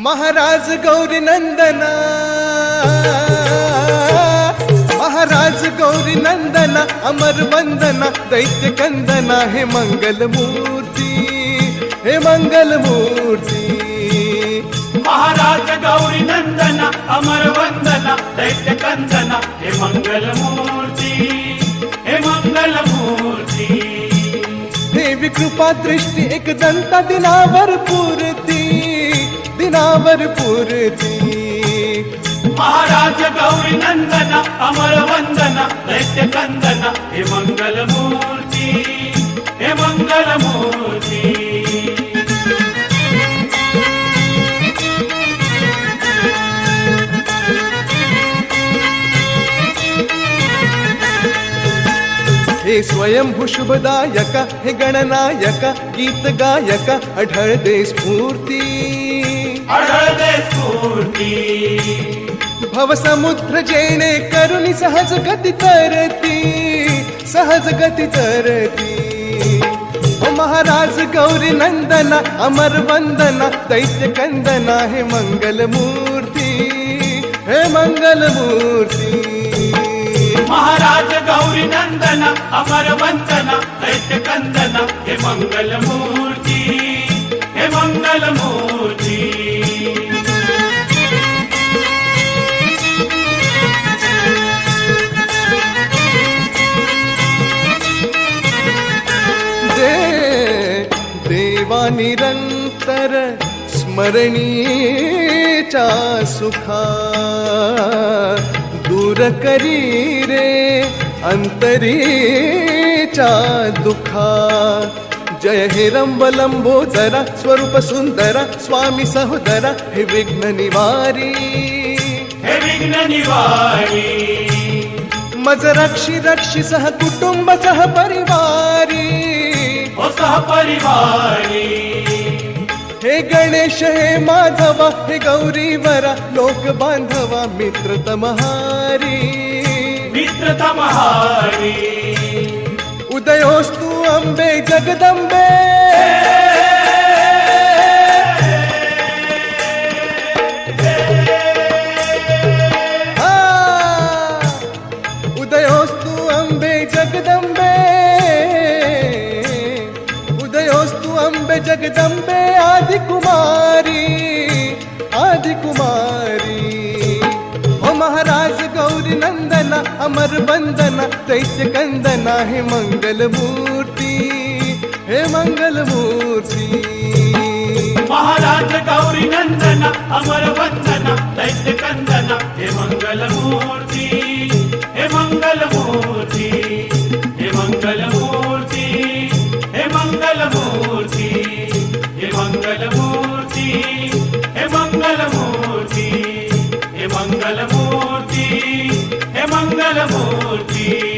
महाराज गौरी नंदना, महाराज गौरी नंदना, अमर वंदना दैत्य कंदना, हे मंगल मूर्ती, हे मंगल मूर्ती। महाराज गौरी नंदना, अमर वंदना दैत्य कंदना, हे मंगल मूर्ती, हे मंगल मूर्ती। देवी कृपा दृष्टी एक दंता दिनावर पूर्ती, दिनावर पूर्ती। महाराज गौरी नंदना, अमर वंदना दैत्य कंदना, हे मंगल मूर्ती, हे मंगल मूर्ती। हे स्वयंभू शुभदायका, हे गणनायक गीत गायक, आढळते स्फूर्ती, आढळते स्फूर्ती। भव समुद्र जेणे करुणी सहज गती करती, सहज गती करती। ओ महाराज गौरी नंदना, अमर वंदना दैत्य कंदना, हे मंगल मूर्ती, हे मंगल मूर्ती। महाराज गौरी नंदना, अमर वंदना दैत्य कंदना, हे मंगल मूर्ती, हे मंगल मूर्ती। देवा निरंतर स्मरणीच्या सुखा, दूर करी रे अंतरीच्या दुखा। जय हे रंबलंबोदरा, स्वरूप सुंदरा स्वामी सहोदरा, हे विघ्न निवारी, हे विघ्न निवारी। मज रक्षी रक्षी सह कुटुंब सह परिवारी, ओ सह परिवारी। हे गणेश हे माधवा, हे गौरीवरा लोक बांधवा, मित्र तमहारी, मित्र तमहारी। उदयोस्तु अंबे जगदंबे, उदयोस्तु अंबे जगदंबे, उदयोस्तु अंबे जगदंबे, आदि कुमारी, आदि कुमारी। ओ महाराज गौरी नंदना, अमर वंदना दैत्य कंदना, हे मंगल मूर्ती, हे मंगल मूर्ती। महाराज गौरी नंदना, अमर वंदना दैत्य कंदना, हे मंगल मूर्ती, हे मंगल मूर्ती, हे मंगल मूर्ती, हे मंगल मूर्ती, हे मंगल मूर्ती, हे मंगल मूर्ती, हे मंगल मूर्ती, हे मंगल मूर्ती।